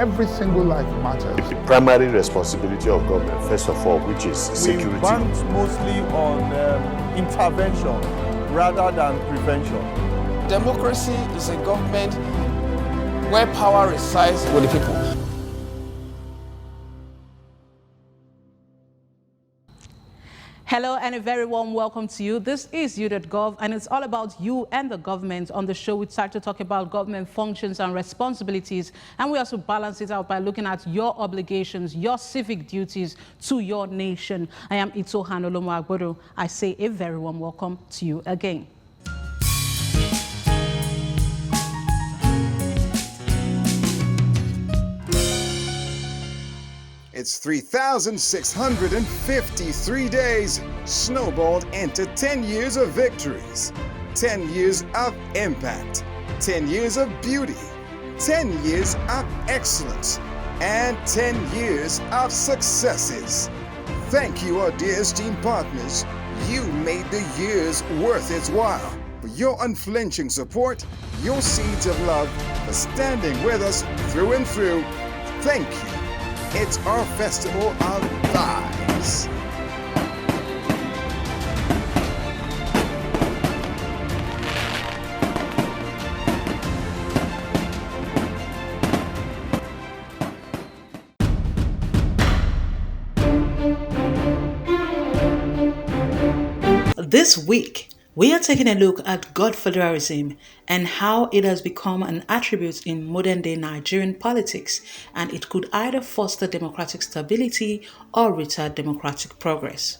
every single life matters. The primary responsibility of government, first of all, which is security. We bank mostly on intervention rather than prevention. Democracy is a government where power resides with the people. Hello and a very warm welcome to you. This is You.Gov and it's all about you and the government. On the show, we start to talk about government functions and responsibilities, and we also balance it out by looking at your obligations, your civic duties to your nation. I am Olomu-Agbodo. I say a very warm welcome to you again. It's 3,653 days snowballed into 10 years of victories, 10 years of impact, 10 years of beauty, 10 years of excellence, and 10 years of successes. Thank you, our dear esteemed partners. You made the years worth its while. For your unflinching support, your seeds of love, for standing with us through and through. Thank you. It's our festival of vibes. This week, we are taking a look at Godfatherism and how it has become an attribute in modern-day Nigerian politics, and it could either foster democratic stability or retard democratic progress.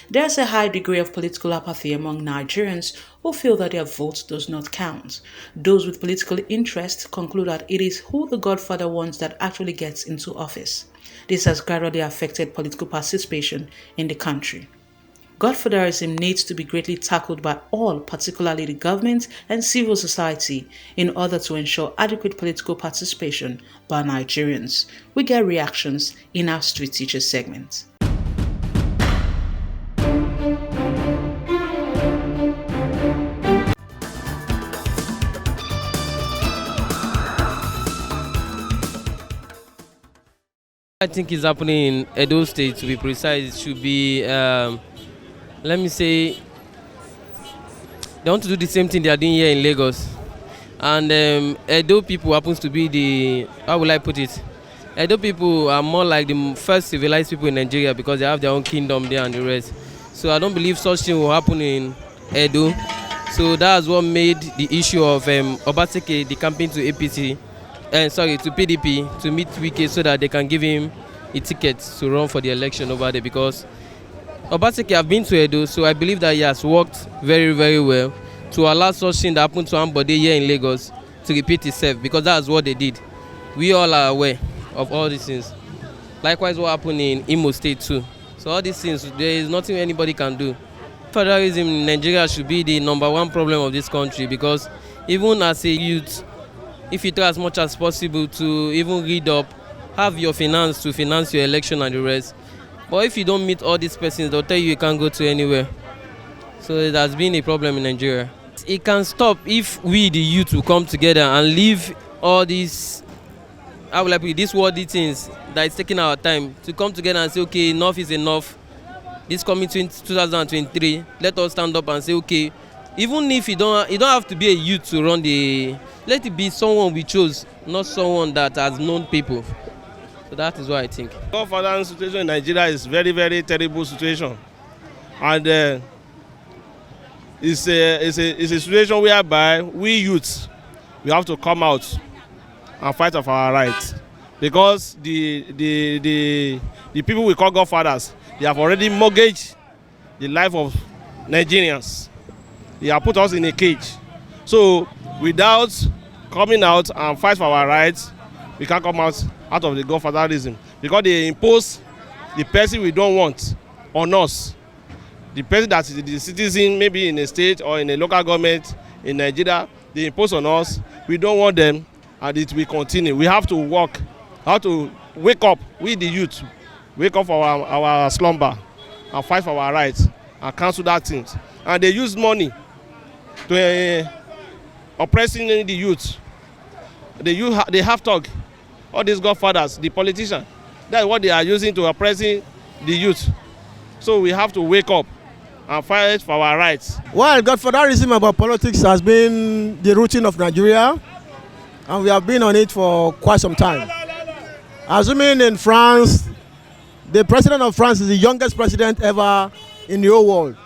There's a high degree of political apathy among Nigerians who feel that their vote does not count. Those with political interest conclude that it is who the Godfather wants that actually gets into office. This has gradually affected political participation in the country. Godfatherism needs to be greatly tackled by all, particularly the government and civil society, in order to ensure adequate political participation by Nigerians. We get reactions in our Street Teacher segment. I think is happening in Edo State, to be precise. It should be let me say, they want to do the same thing they are doing here in Lagos. And Edo people happens to be the, how will I put it? Edo people are more like the first civilized people in Nigeria because they have their own kingdom there and the rest. So I don't believe such thing will happen in Edo. So that's what made the issue of Obaseki, the campaign to APC, to PDP, to meet Wike so that they can give him a ticket to run for the election over there, because Obaseki have been to Edo, so I believe that he has worked very, very well to allow such thing that happened to Ambode here in Lagos to repeat itself, because that's what they did. We all are aware of all these things. Likewise, what happened in Imo State too. So all these things, there is nothing anybody can do. Federalism in Nigeria should be the #1 problem of this country, because even as a youth, if you try as much as possible to even read up, have your finance to finance your election and the rest. But if you don't meet all these persons, they'll tell you can't go to anywhere. So it has been a problem in Nigeria. It can stop if we, the youth, will come together and leave all these, how will I put it, these worldly things that is taking our time, to come together and say, okay, enough is enough. This coming 2023, let us stand up and say, okay, even if you don't have to be a youth to run the, let it be someone we chose, not someone that has known people. So that is what I think. Godfather situation in Nigeria is very, very terrible situation, and it's a situation whereby we youths, we have to come out and fight for our rights, because the people we call Godfathers, they have already mortgaged the life of Nigerians. They have put us in a cage. So without coming out and fight for our rights, we can't come out of the Godfatherism, because they impose the person we don't want on us. The person that is the citizen, maybe in a state or in a local government in Nigeria, they impose on us. We don't want them, and it will continue. We have to work, how to wake up, we the youth, wake up for our slumber and fight for our rights and cancel that thing. And they use money to oppressing the youth. They have talk All these godfathers, the politicians, that's what they are using to oppressing the youth. So we have to wake up and fight for our rights. Well, Godfatherism about politics has been the routine of Nigeria, and we have been on it for quite some time. Assuming in France, the president of France is the youngest president ever in the whole world.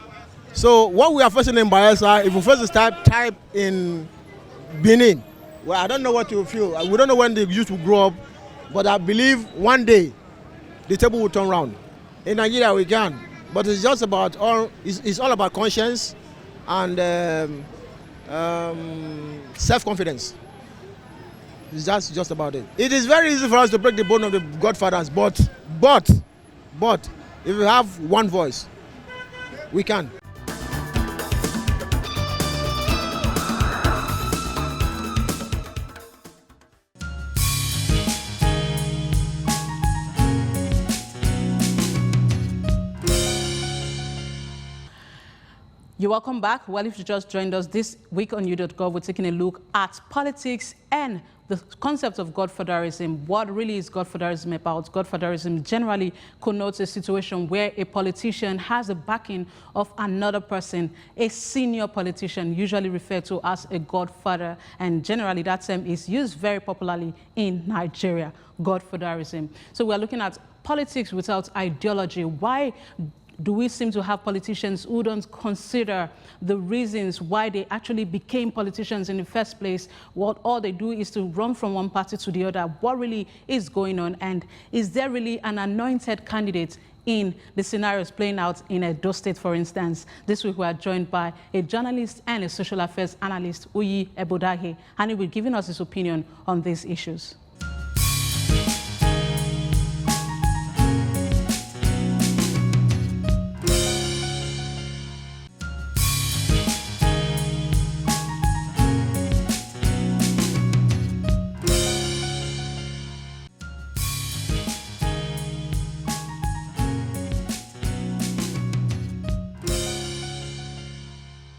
So what we are facing in Bayelsa, if we face this type in Benin, well, I don't know what you feel. We don't know when the youth will grow up, but I believe one day the table will turn around. In Nigeria we can, but it's just about it's all about conscience and self-confidence. It's just about it. It is very easy for us to break the bone of the godfathers, but if we have one voice, we can. You're welcome back. Well, if you just joined us this week on You.Gov, we're taking a look at politics and the concept of Godfatherism. What really is Godfatherism about? Godfatherism generally connotes a situation where a politician has the backing of another person, a senior politician, usually referred to as a godfather, and generally that term is used very popularly in Nigeria, Godfatherism. So we're looking at politics without ideology. Why do we seem to have politicians who don't consider the reasons why they actually became politicians in the first place? What all they do is to run from one party to the other. What really is going on? And is there really an anointed candidate in the scenarios playing out in Edo State, for instance? This week we are joined by a journalist and a social affairs analyst, Muyi Ebhodaghe, and he will be giving us his opinion on these issues.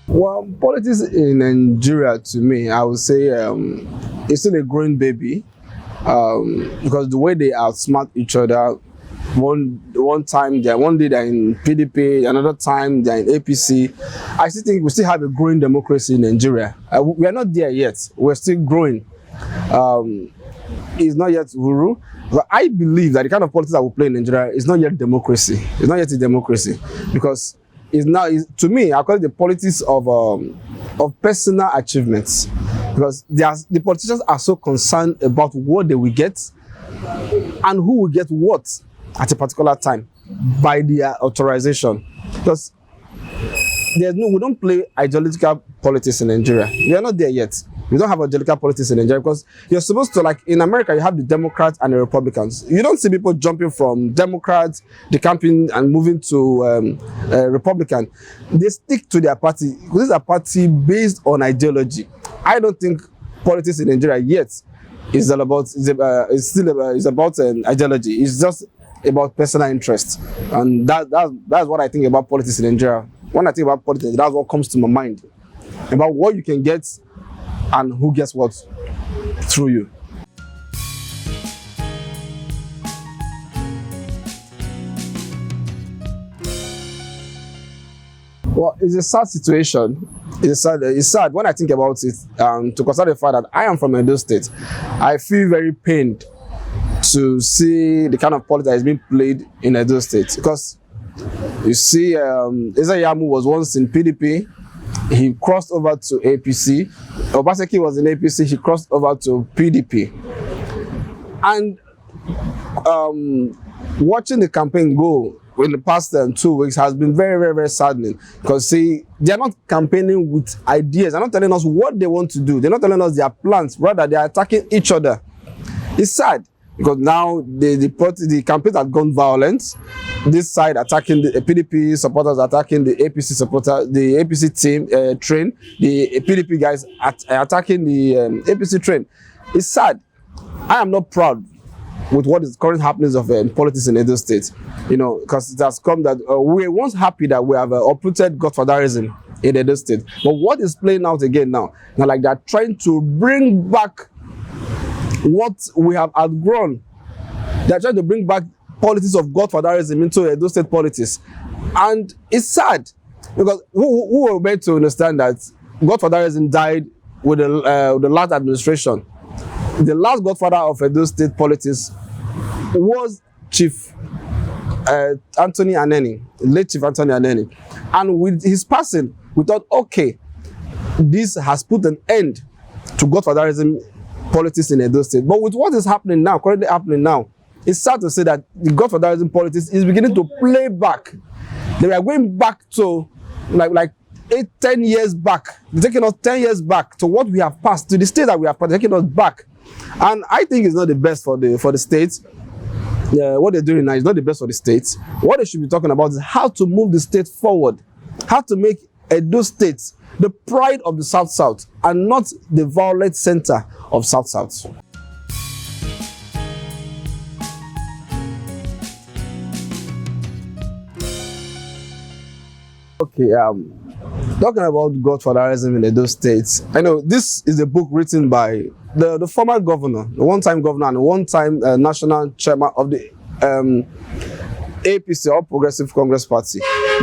Well, politics in Nigeria, to me, I would say it's still a growing baby because the way they outsmart each other, one time one day they're in PDP, another time they're in APC. I still think we still have a growing democracy in Nigeria. We are not there yet. We're still growing. It's not yet Uru, but I believe that the kind of politics that we play in Nigeria is not yet democracy. It's not yet a democracy because to me, I call it the politics of personal achievements, because the politicians are so concerned about what they will get and who will get what at a particular time by their authorization. Because we don't play ideological politics in Nigeria. We are not there yet. We don't have ideological politics in Nigeria because you're supposed to, like in America, you have the Democrats and the Republicans. You don't see people jumping from Democrats, the campaign, and moving to Republican. They stick to their party. This is a party based on ideology. I don't think politics in Nigeria yet is all about. It's about ideology. It's just about personal interest, and that's what I think about politics in Nigeria. When I think about politics, that's what comes to my mind about what you can get and who gets what through you. Well, it's a sad situation. It's sad when I think about it, to consider the fact that I am from Edo State. I feel very pained to see the kind of politics that is being played in Edo State, because you see, Yamu was once in PDP. He crossed over to APC. Obaseki was in APC. He crossed over to PDP. And watching the campaign go in the past 2 weeks has been very, very, very saddening. Because see, they are not campaigning with ideas. They're not telling us what they want to do. They're not telling us their plans. Rather, they are attacking each other. It's sad. Because now the campaigns have gone violent. This side attacking the PDP supporters, attacking the APC supporters, the APC team train. The PDP guys attacking the APC train. It's sad. I am not proud with what is current happenings of politics in Edo State. You know, because it has come that we were once happy that we have uprooted Godfatherism in Edo State. But what is playing out again now? Now, like they're trying to bring back what we have outgrown. They are trying to bring back politics of Godfatherism into Edo State politics. And it's sad, because who were made to understand that Godfatherism died with the last administration. The last godfather of Edo State politics was Chief Anthony Aneni, late Chief Anthony Aneni. And with his passing, we thought, okay, this has put an end to Godfatherism politics in Edo State. But with what is happening now, currently happening now, it's sad to say that the Godfatherism politics is beginning to play back. They are going back to like 8-10 years back. They're taking us 10 years back to what we have passed, to the state that we have passed, taking us back. And I think it's not the best for the states. What they're doing now is not the best for the states. What they should be talking about is how to move the state forward, how to make Edo State the pride of the South-South and not the violent center of South-South. Okay, talking about Godfatherism in Edo State, I know this is a book written by the former governor, the one-time governor and one-time national chairman of the APC, or Progressive Congress Party.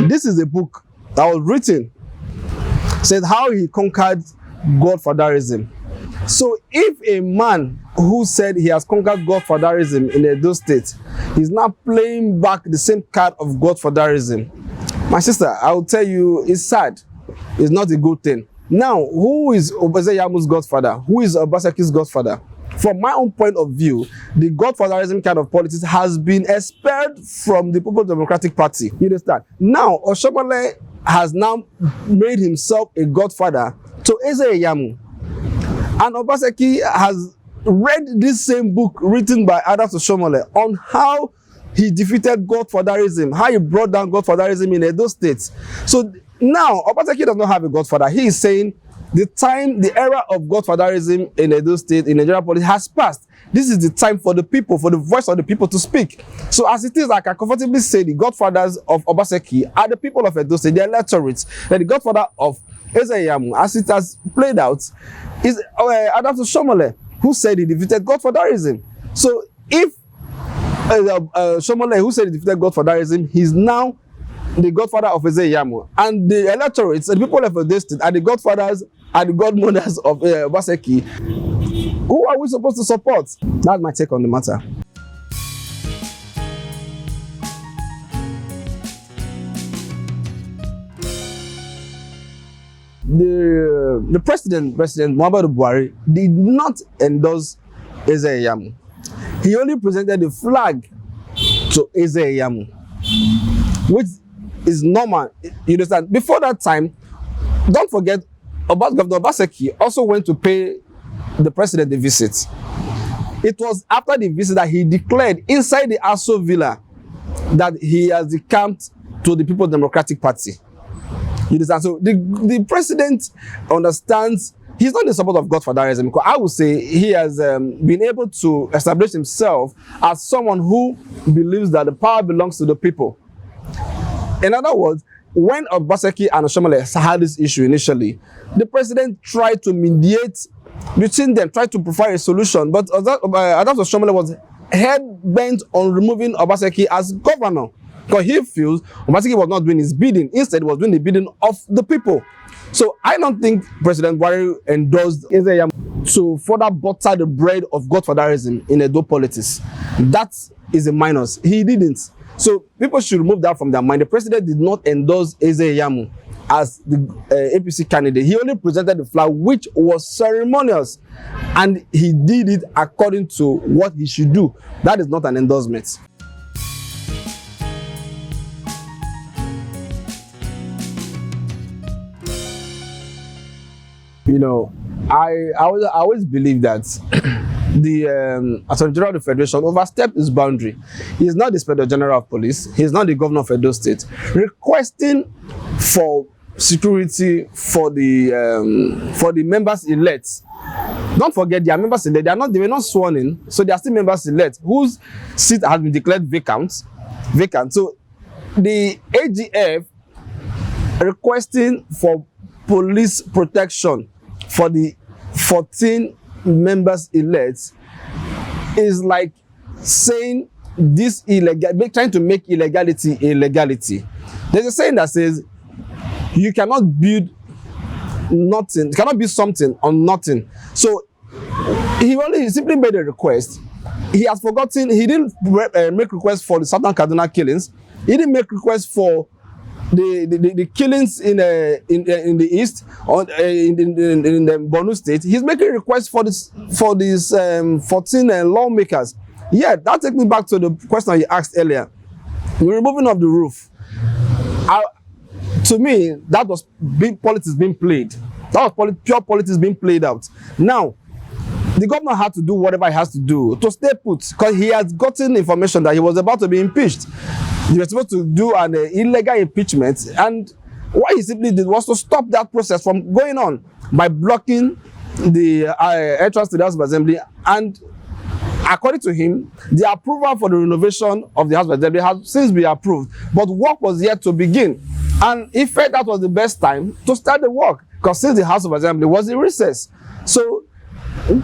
This is a book that was written, said how he conquered Godfatherism. So if a man who said he has conquered Godfatherism in Edo State is now playing back the same card of Godfatherism, my sister, I will tell you, it's sad. It's not a good thing. Now, who is Obeze Yamu's godfather? Who is Obaseki's godfather? From my own point of view, the Godfatherism kind of politics has been expelled from the People's Democratic Party. You understand? Now, Oshomole has now made himself a godfather to Eze Yamu. And Obaseki has read this same book written by Adams Oshomole on how he defeated Godfatherism, how he brought down Godfatherism in Edo State. So now, Obaseki does not have a godfather. He is saying the era of Godfatherism in Edo State, in Nigerian politics, has passed. This is the time for the people, for the voice of the people to speak. So as it is, I can comfortably say the godfathers of Obaseki are the people of Edo State, the electorates. And the godfather of Eze Yamu, as it has played out, is Adams Oshomole, who said he defeated Godfatherism. So if Shomole, who said he defeated Godfatherism, he's now the godfather of Eze Yamu. And the electorates, the people of Edo State, are the godfathers and the godmothers of Obaseki. Who are we supposed to support? That's my take on the matter. The President Muhammadu Buhari did not endorse Eze Yamu. He only presented the flag to Eze Yamu, which is normal. You understand? Before that time, don't forget, Governor Obaseki also went to pay the president a visit. It was after the visit that he declared inside the Aso Villa that he has decamped to the People's Democratic Party. You understand? So the president understands he's not in support of Godfatherism, because I would say he has been able to establish himself as someone who believes that the power belongs to the people. In other words, when Obaseki and Oshomole had this issue initially, the president tried to mediate between them, tried to provide a solution, but Adams Oshomole was head-bent on removing Obaseki as governor, because he feels Obaseki was not doing his bidding. Instead, he was doing the bidding of the people. So I don't think President Buhari endorsed Eze Yamu to further butter the bread of Godfatherism in Edo politics. That is a minus. He didn't. So people should remove that from their mind. The president did not endorse Eze Yamu as the APC candidate. He only presented the flag, which was ceremonious, and he did it according to what he should do. That is not an endorsement. You know, I always believe that the Attorney General of the Federation overstepped his boundary. He is not the Inspector General of Police. He is not the Governor of Edo State. Requesting for security for the members elect. Don't forget, they are members elect. They were not sworn in, so they are still members elect whose seat has been declared vacant. So the AGF requesting for police protection for the 14 members elect is like saying this trying to make illegality a legality. There's a saying that says you cannot build nothing, you cannot build something on nothing. So he simply made a request. He has forgotten, he didn't make requests for the Southern Kaduna killings. He didn't make requests for the killings in the east or in the Borno state. He's making requests for these 14 lawmakers. Yeah, that takes me back to the question you asked earlier. The removing of the roof. To me, that was big politics being played. That was pure politics being played out. Now, the governor had to do whatever he has to do to stay put, because he has gotten information that he was about to be impeached. He was supposed to do an illegal impeachment, and what he simply did was to stop that process from going on by blocking the entrance to the House of Assembly. And according to him, the approval for the renovation of the House of Assembly has since been approved, but work was yet to begin. And he felt that was the best time to start the work, because since the House of Assembly was in recess. So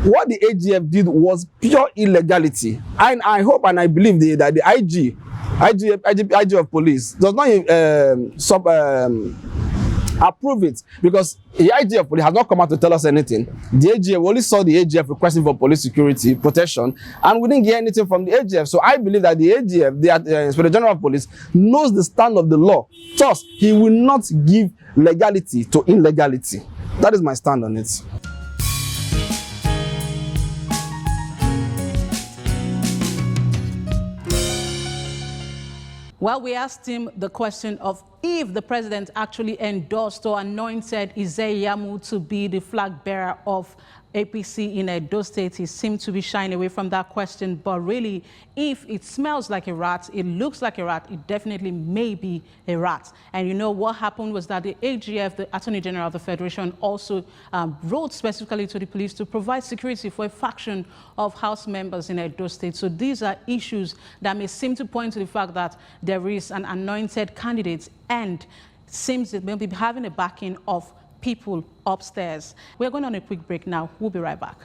what the AGF did was pure illegality. And I hope and I believe that the IG of police does not approve it, because the IG of police has not come out to tell us anything. The AGF only saw the AGF requesting for police security protection, and we didn't get anything from the AGF. So I believe that the AGF, the Inspector General of Police, knows the stand of the law. Thus, he will not give legality to illegality. That is my stand on it. Well, we asked him the question of if the president actually endorsed or anointed Ize-Iyamu to be the flag bearer of APC in Edo State. He seemed to be shying away from that question, but really, if it smells like a rat, it looks like a rat, it definitely may be a rat. And you know what happened was that the AGF, the Attorney General of the Federation, also wrote specifically to the police to provide security for a faction of House members in Edo State. So these are issues that may seem to point to the fact that there is an anointed candidate, and seems it may be having a backing of people upstairs. We're going on a quick break now. We'll be right back.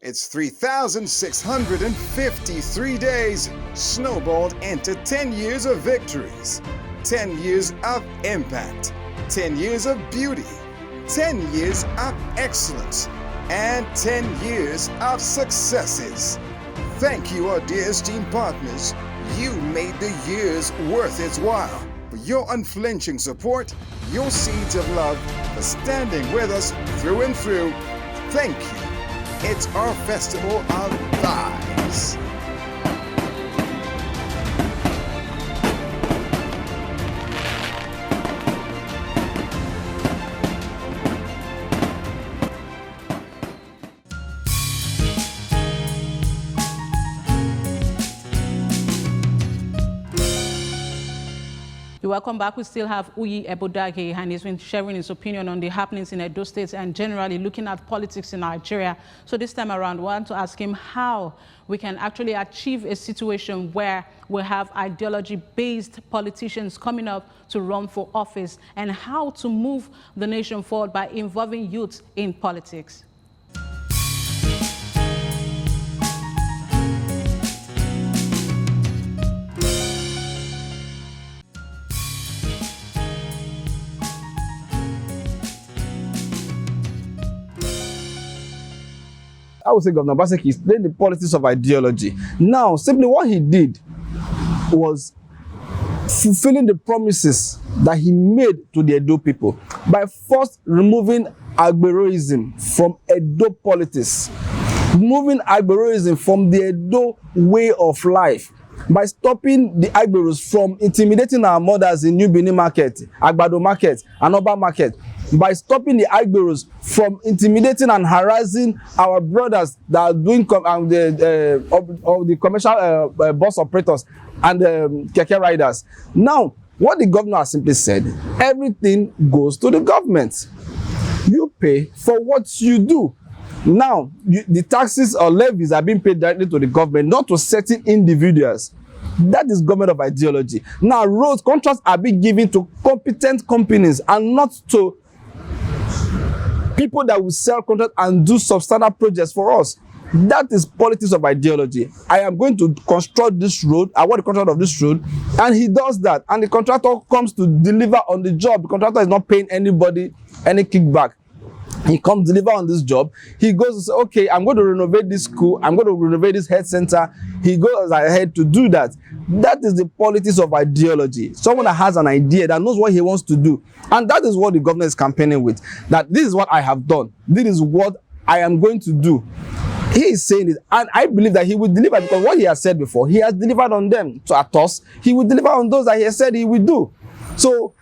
It's 3,653 days snowballed into 10 years of victories, 10 years of impact, 10 years of beauty, 10 years of excellence, and 10 years of successes. Thank you, our dear esteemed partners. You made the years worth its while. For your unflinching support, your seeds of love, for standing with us through and through. Thank you. It's our festival of thighs. You're welcome back. We still have Muyi, and he's been sharing his opinion on the happenings in Edo State and generally looking at politics in Nigeria. So this time around, we want to ask him how we can actually achieve a situation where we have ideology-based politicians coming up to run for office and how to move the nation forward by involving youth in politics. I would say Governor Obaseki is playing the politics of ideology. Now, simply what he did was fulfilling the promises that he made to the Edo people by first removing Agberoism from Edo politics, removing Agberoism from the Edo way of life, by stopping the Agberos from intimidating our mothers in New Benin Market, Agbado Market, and Oba Market, by stopping the Agberos from intimidating and harassing our brothers that are doing the commercial bus operators and keke riders. Now, what the governor has simply said, everything goes to the government. You pay for what you do. Now, the taxes or levies are being paid directly to the government, not to certain individuals. That is government of ideology. Now, roads contracts are being given to competent companies and not to people that will sell contracts and do substandard projects for us. That is politics of ideology. I am going to construct this road. I want the contractor of this road, and he does that. And the contractor comes to deliver on the job. The contractor is not paying anybody any kickback. He comes deliver on this job. He goes and says, okay, I'm going to renovate this school. I'm going to renovate this health center. He goes ahead to do that. That is the politics of ideology. Someone that has an idea, that knows what he wants to do. And that is what the government is campaigning with. That this is what I have done. This is what I am going to do. He is saying it. And I believe that he will deliver, because what he has said before, he has delivered on them. To us, he will deliver on those that he has said he will do. So,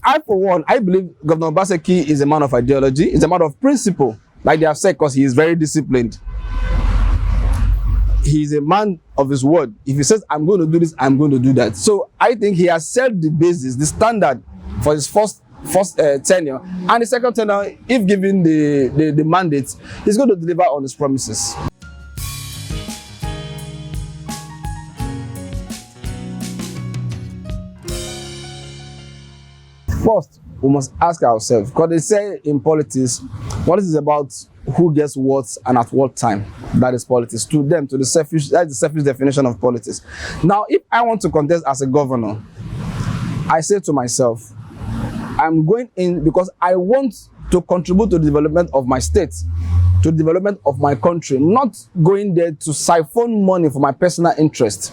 I for one, I believe Governor Obaseki is a man of ideology, is a man of principle, like they have said, because he is very disciplined. He is a man of his word. If he says, I'm going to do this, I'm going to do that. So I think he has set the basis, the standard for his first tenure. And the second tenure, if given the mandate, he's going to deliver on his promises. First, we must ask ourselves, because they say in politics, politics is about who gets what and at what time. That is politics. To them, to the selfish, that's the selfish definition of politics. Now, if I want to contest as a governor, I say to myself, I'm going in because I want to contribute to the development of my state, to the development of my country, not going there to siphon money for my personal interest.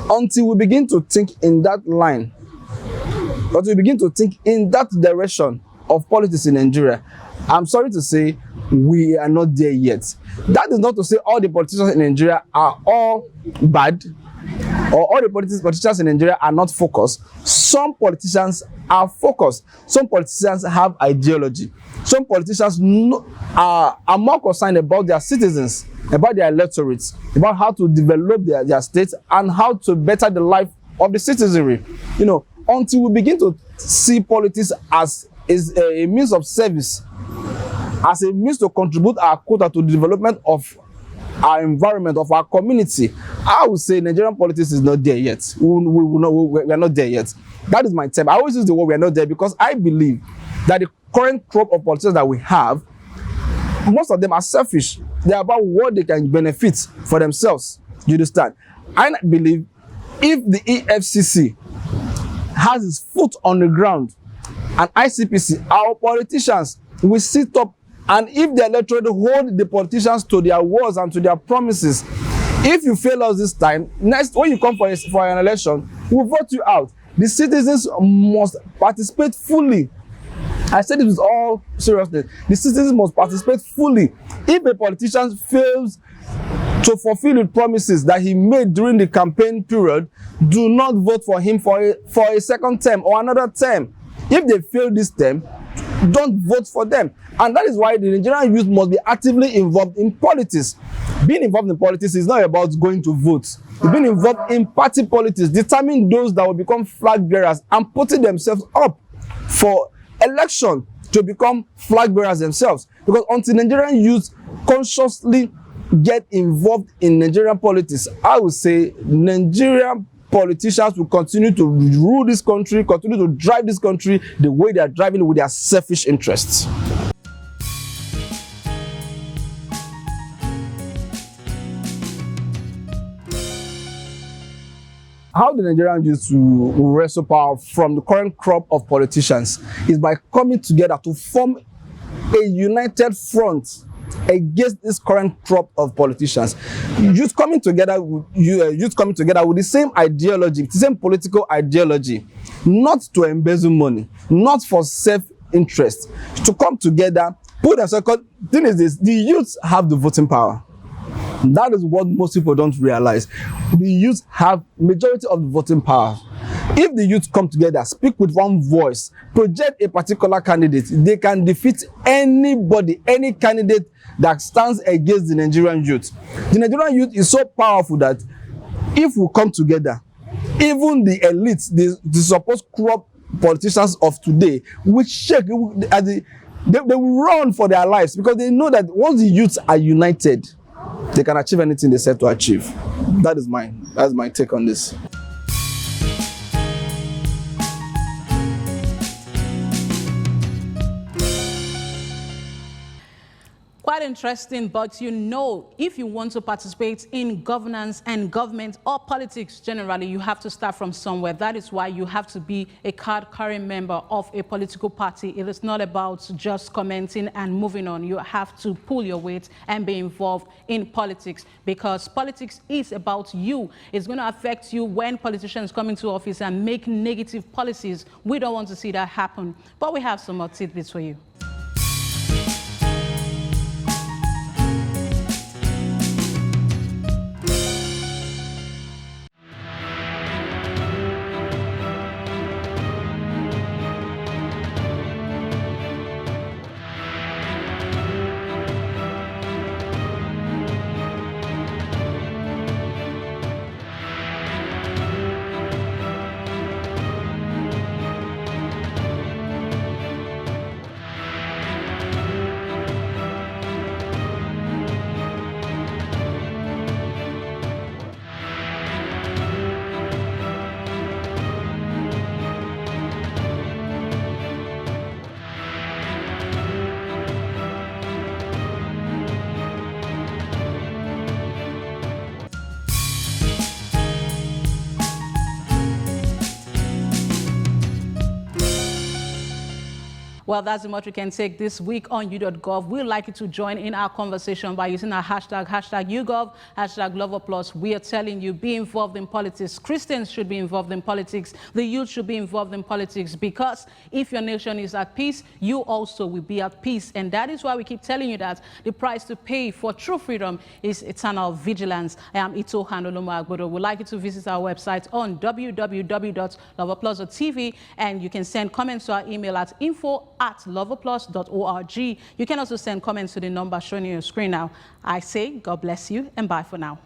Until we begin to think in that line, but we begin to think in that direction of politics in Nigeria, I'm sorry to say, we are not there yet. That is not to say all the politicians in Nigeria are all bad, or all the politicians in Nigeria are not focused. Some politicians are focused. Some politicians have ideology. Some politicians are more concerned about their citizens, about their electorates, about how to develop their states and how to better the life of the citizenry. You know, until we begin to see politics as a means of service, as a means to contribute our quota to the development of our environment, of our community, I would say Nigerian politics is not there yet. We are not there yet. That is my term. I always use the word we are not there because I believe that the current crop of politicians that we have, most of them are selfish. They are about what they can benefit for themselves. You understand? I believe if the EFCC has its foot on the ground and ICPC, our politicians will sit up, and if the electorate hold the politicians to their words and to their promises, if you fail us this time, next when you come for an election, we'll vote you out. The citizens must participate fully. I said it with all seriousness. The citizens must participate fully. If a politician fails to fulfill the promises that he made during the campaign period, do not vote for him for a second term or another term. If they fail this term, don't vote for them. And that is why the Nigerian youth must be actively involved in politics. Being involved in politics is not about going to vote. They've been involved in party politics, determining those that will become flag bearers and putting themselves up for election to become flag bearers themselves. Because until Nigerian youth consciously get involved in Nigerian politics, I would say Nigerian politicians will continue to rule this country, continue to drive this country the way they are driving with their selfish interests. How the Nigerian youth will wrestle power from the current crop of politicians is by coming together to form a united front against this current crop of politicians. Youth coming together with the same ideology, the same political ideology, not to embezzle money, not for self-interest, to come together, put themselves. The thing is this: the youths have the voting power. That is what most people don't realize. The youth have majority of the voting power. If the youth come together, speak with one voice, project a particular candidate, they can defeat anybody, any candidate that stands against the Nigerian youth. The Nigerian youth is so powerful that if we come together, even the elites, the supposed corrupt politicians of today, will shake. They will run for their lives because they know that once the youths are united, they can achieve anything they set to achieve. That's my take on this. Quite interesting, but you know, if you want to participate in governance and government or politics generally, you have to start from somewhere. That is why you have to be a card-carrying member of a political party. It is not about just commenting and moving on. You have to pull your weight and be involved in politics, because politics is about you. It's going to affect you when politicians come into office and make negative policies. We don't want to see that happen, but we have some more tidbits for you. Well, that's the much we can take this week on You.Gov. We'd like you to join in our conversation by using our hashtag You.Gov, hashtag #LoverPlus. We are telling you, be involved in politics. Christians should be involved in politics. The youth should be involved in politics, because if your nation is at peace, you also will be at peace. And that is why we keep telling you that the price to pay for true freedom is eternal vigilance. I am Ito and Olomu-Agbodo. We'd like you to visit our website on www.loverplus.tv, and you can send comments to our email at info@loverplus.org. You can also send comments to the number shown on your screen now. I say God bless you and bye for now.